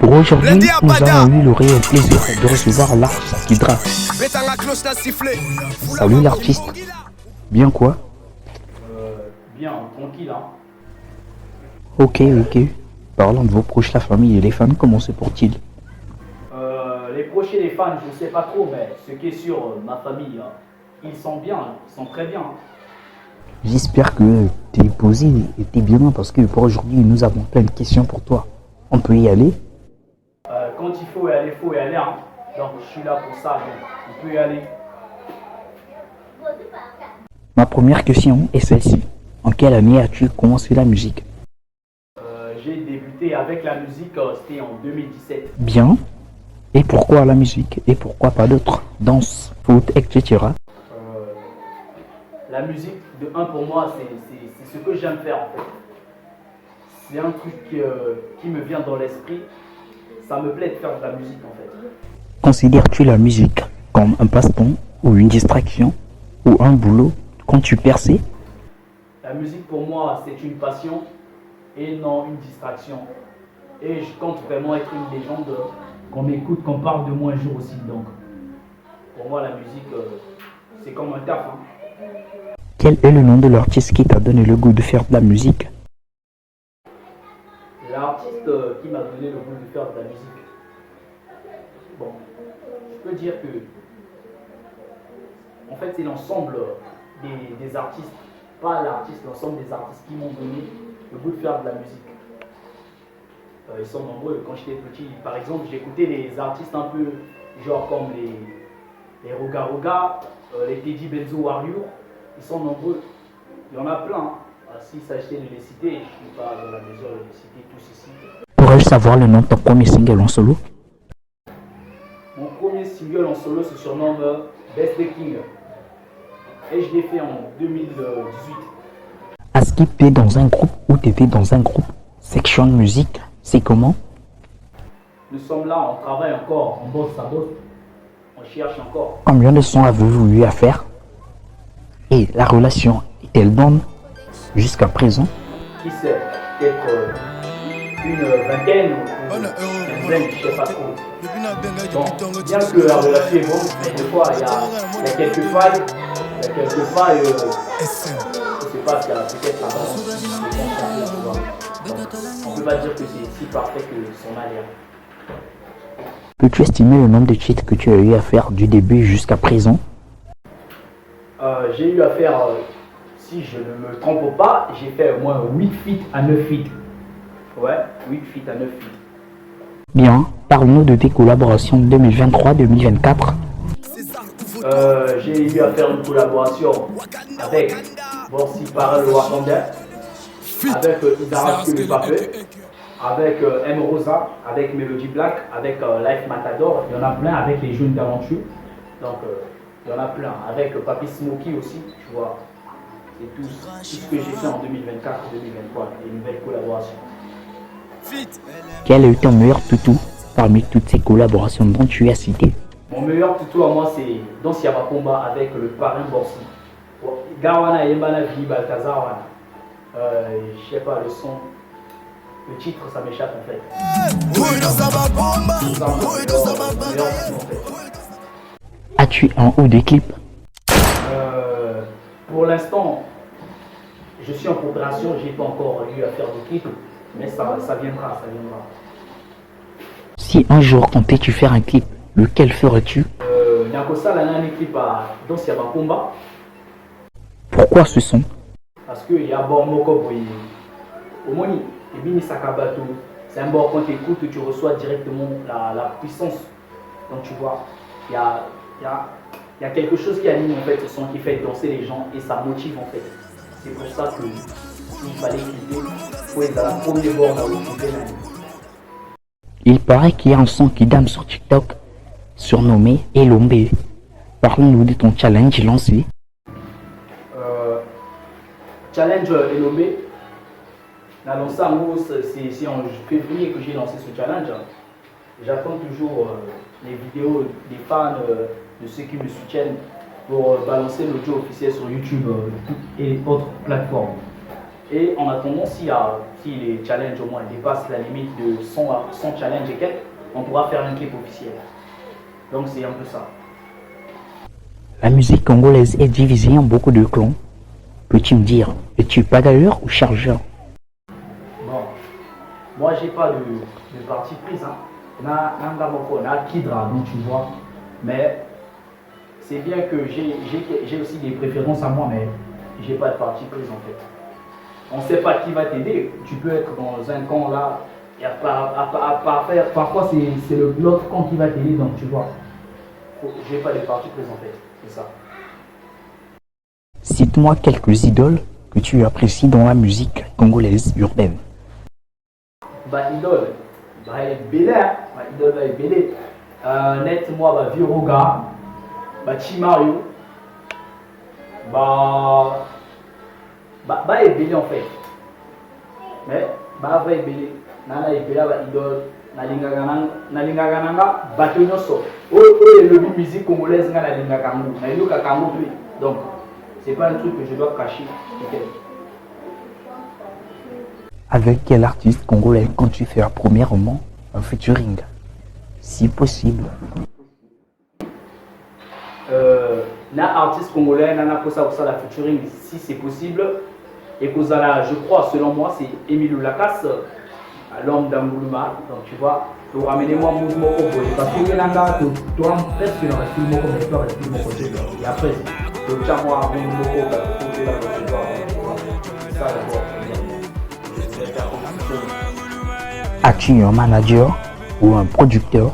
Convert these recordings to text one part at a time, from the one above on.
Pour aujourd'hui, nous avons eu le réel plaisir de recevoir l'artiste Kidra. Salut l'artiste. Bien quoi? Bien, tranquille hein. Ok. Parlons de vos proches, la famille et les fans, comment se portent-ils? Les proches et les fans, je ne sais pas trop, mais ce qui est sûr, ma famille, ils sont bien, ils sont très bien. J'espère que t'es posé et t'es bien parce que pour aujourd'hui, nous avons plein de questions pour toi. On peut y aller? Quand il faut y aller hein. Donc je suis là pour ça, donc on peut y aller. Ma première question est celle-ci. En quelle année as-tu commencé la musique? J'ai débuté avec la musique, c'était en 2017. Bien. Et pourquoi la musique? Et pourquoi pas d'autres? Danse, foot, etc. La musique, de un pour moi, c'est ce que j'aime faire en fait. C'est un truc qui me vient dans l'esprit. Ça me plaît de faire de la musique en fait. Considères-tu la musique comme un passe-temps ou une distraction ou un boulot quand tu perçais? La musique pour moi, c'est une passion et non une distraction. Et je compte vraiment être une légende, qu'on m'écoute, qu'on parle de moi un jour aussi. Donc, pour moi, la musique, c'est comme un taf. Hein. Quel est le nom de l'artiste qui t'a donné le goût de faire de la musique? L'artiste qui m'a donné le goût de faire de la musique. Bon, je peux dire que, en fait, c'est l'ensemble des artistes, pas l'artiste, l'ensemble des artistes qui m'ont donné le goût de faire de la musique. Ils sont nombreux. Quand j'étais petit, par exemple, j'écoutais les artistes un peu genre comme les Roga Roga, les Teddy Benzo Warrior. Ils sont nombreux. Il y en a plein. S'il s'agissait de les citer, je ne suis pas dans la mesure de les citer tous ici. Pourrais-je savoir le nom de ton premier single en solo? Mon premier single en solo se surnomme Best the King. Et je l'ai fait en 2018. Est-ce que tu es dans un groupe ou tu étais dans un groupe? Section musique, c'est comment? Nous sommes là, on travaille encore, on bosse, ça bosse. On cherche encore. Combien de sons avez-vous eu à faire? Et la relation est-elle bonne jusqu'à présent? Qui sait, peut-être une vingtaine ou une quinzaine, je ne sais pas trop. Bon, bien que la relation est bonne, quelquefois il y a quelques failles, je ne sais pas s'il y a peut-être la balance. On ne peut pas dire que c'est si parfait que son a l'air. Peux-tu estimer le nombre de titres que tu as eu à faire du début jusqu'à présent? J'ai eu à faire, si je ne me trompe pas, j'ai fait au moins 8 feats à 9 feats. Ouais, 8 feats à 9 feats. Bien, parle-nous de tes collaborations 2023-2024. J'ai eu à faire une collaboration avec Borsi Parel Wakanda, avec Idara le Papé, avec M Rosa, avec Melody Black, avec Life Matador. Il y en a plein avec les Jeunes d'Aventure. Donc, il y en a plein. Avec Papi Smokey aussi, tu vois. C'est tout ce que j'ai fait en 2024-2023, des nouvelles collaborations. Quel est ton meilleur toutou parmi toutes ces collaborations dont tu as cité? Mon meilleur tuto à moi, c'est dans Siaba Combat avec le parrain Borsi. Gawana Yembana Vi Baltazar. Je sais pas, le son, le titre, ça m'échappe en fait. As-tu un ou des clips? Pour l'instant, je suis en coopération, j'ai pas encore eu à faire de clip, mais ça viendra, ça viendra. Si un jour comptais-tu faire un clip, lequel ferais-tu? Nakosa l'a un clip dans Siaba Combat. Pourquoi ce son? Parce qu'il y a Bormoko Boye. Au Moni, et Bini Sakabato, c'est un bord quand tu écoutes, tu reçois directement la puissance. Donc tu vois, il y a quelque chose qui anime en fait ce son, qui fait danser les gens et ça motive en fait. C'est pour ça que s'il fallait clipper, il faut être à la première bord dans le clip. Il paraît qu'il y a un son qui dame sur TikTok, surnommé Elombe. Parlons-nous de ton challenge lancé. Challenge Elombe. C'est en février que j'ai lancé ce challenge. J'attends toujours les vidéos des fans, de ceux qui me soutiennent pour balancer l'audio officiel sur YouTube et autres plateformes. Et en attendant, s'il y a si les challenges au moins dépassent la limite de 100 challenges et quelques, on pourra faire un clip officiel. Donc c'est un peu ça. La musique congolaise est divisée en beaucoup de clans. Peux-tu me dire, es-tu bagarreur ou chargeur? Bon, moi j'ai pas de parti prise. Hein. On a Kidra, donc tu vois. Mais c'est bien que j'ai aussi des préférences à moi, mais j'ai pas de parti prise en fait. On sait pas qui va t'aider. Tu peux être dans un camp là, et parfois c'est l'autre camp qui va t'aider, donc tu vois. J'ai pas de parti prise en fait, c'est ça. Cite-moi quelques idoles que tu apprécies dans la musique congolaise urbaine. Bah idole, bah belé, bah idole bah belé. Net moi bah Viroga, bah Chimario, bah belé en fait. Mais bah vrai belé, nana belé bah idole, nalingaka nanga bato nyonso. Oyo le musique congolaise nga nalingaka kango, nayoka kango plus. Donc c'est pas un truc que je dois cacher. Okay. Avec quel artiste congolais comptes-tu faire premièrement un featuring, si possible? Na artiste congolais, nana kosa la featuring si c'est possible. Et Kozala, je crois, selon moi, c'est Emilio Lacasse, l'homme d'Angouluma. Donc tu vois, pour ramener-moi mouvement au boy. Parce que Yenanga, tu as presque dans le film, mais tu as resté mon côté. Et après, tu as moi, mouvement au boy, c'est ça d'abord. As-tu un manager ou un producteur?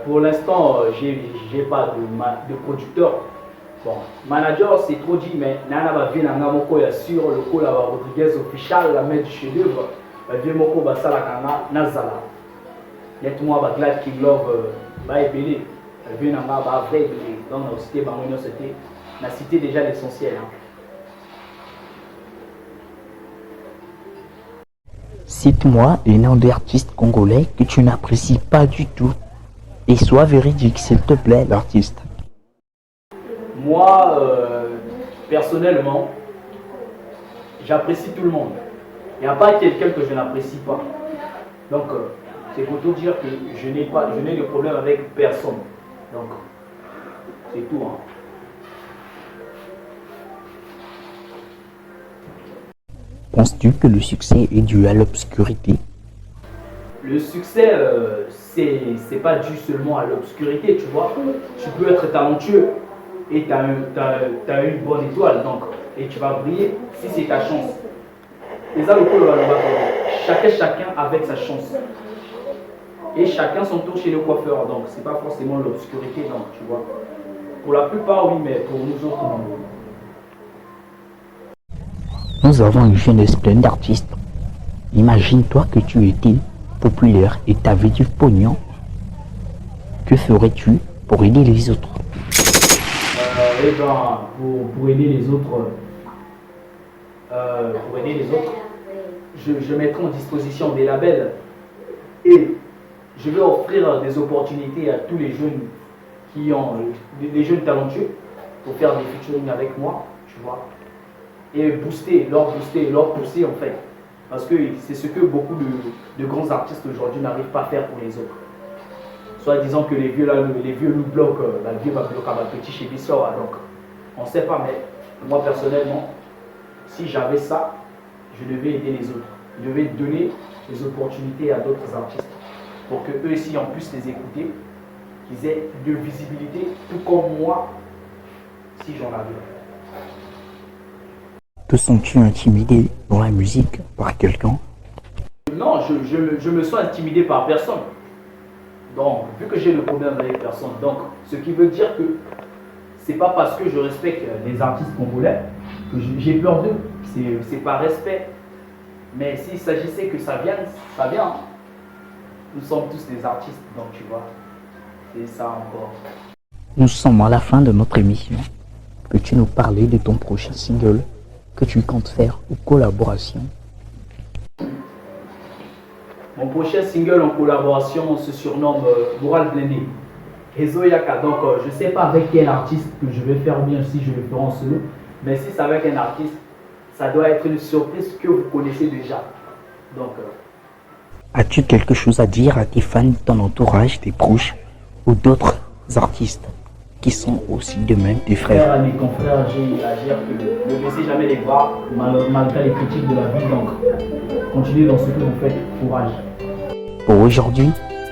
Pour l'instant, j'ai pas de producteur. Bon, manager c'est trop dit, mais Nana va venir sur le coup là Rodriguez official, la mettre du chef-d'œuvre. Vieux moko ba sala kanga nazala. Net-moi ba glad king love ba ebele. Vieux nanga ba vrai ebele. Donc on cité bango c'était, on a cité déjà l'essentiel. Hein. Cite-moi les noms d'artistes congolais que tu n'apprécies pas du tout. Et sois véridique, s'il te plaît, l'artiste. Moi, personnellement, j'apprécie tout le monde. Il n'y a pas quelqu'un que je n'apprécie pas. Donc, c'est pour tout dire que je n'ai de problème avec personne. Donc, c'est tout. Hein. Penses-tu que le succès est dû à l'obscurité? Le succès, c'est pas dû seulement à l'obscurité, tu vois. Tu peux être talentueux et tu as une bonne étoile, donc, et tu vas briller si c'est ta chance. Et ça, chacun avec sa chance. Et chacun son tour chez le coiffeur, donc c'est pas forcément l'obscurité, donc tu vois. Pour la plupart, oui, mais pour nous autres, non. Nous avons une jeunesse pleine d'artistes. Imagine-toi que tu étais populaire et t'avais du pognon. Que ferais-tu pour aider les autres? Eh ben, pour aider les autres, je mettrai en disposition des labels et je vais offrir des opportunités à tous les jeunes qui ont des jeunes talentueux pour faire des featuring avec moi, tu vois, et leur pousser en fait, parce que c'est ce que beaucoup de grands artistes aujourd'hui n'arrivent pas à faire pour les autres. Soit disant que les vieux nous bloquent, le vieux va bloquer un petit chez Bissau, donc on ne sait pas, mais moi personnellement, si j'avais ça, je devais aider les autres. Je devais donner des opportunités à d'autres artistes pour que eux aussi on puisse les écouter, qu'ils aient de visibilité, tout comme moi, si j'en avais. Te sens-tu intimidé dans la musique par quelqu'un? Non, je me sens intimidé par personne. Donc, vu que j'ai le problème avec personne, donc ce qui veut dire que c'est pas parce que je respecte les artistes congolais que j'ai peur d'eux. C'est par respect. Mais s'il s'agissait que ça vienne, ça vient. Nous sommes tous des artistes, donc tu vois. C'est ça encore. Nous sommes à la fin de notre émission. Peux-tu nous parler de ton prochain single que tu comptes faire ou collaboration? Mon prochain single en collaboration se surnomme Moral Blending. Rezo Yaka. Donc je ne sais pas avec quel artiste que je vais faire ou bien si je le ferai en solo. Mais si c'est avec un artiste, ça doit être une surprise que vous connaissez déjà. Donc, As-tu quelque chose à dire à tes fans, ton entourage, tes proches ou d'autres artistes qui sont aussi de même tes frères? frères, à mes confrères, j'ai à dire que ne baissez jamais les bras malgré les critiques de la vie. Donc, continuez dans ce que vous faites. Courage. Pour aujourd'hui,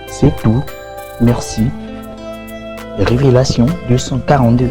c'est tout. Merci. Révélation 242.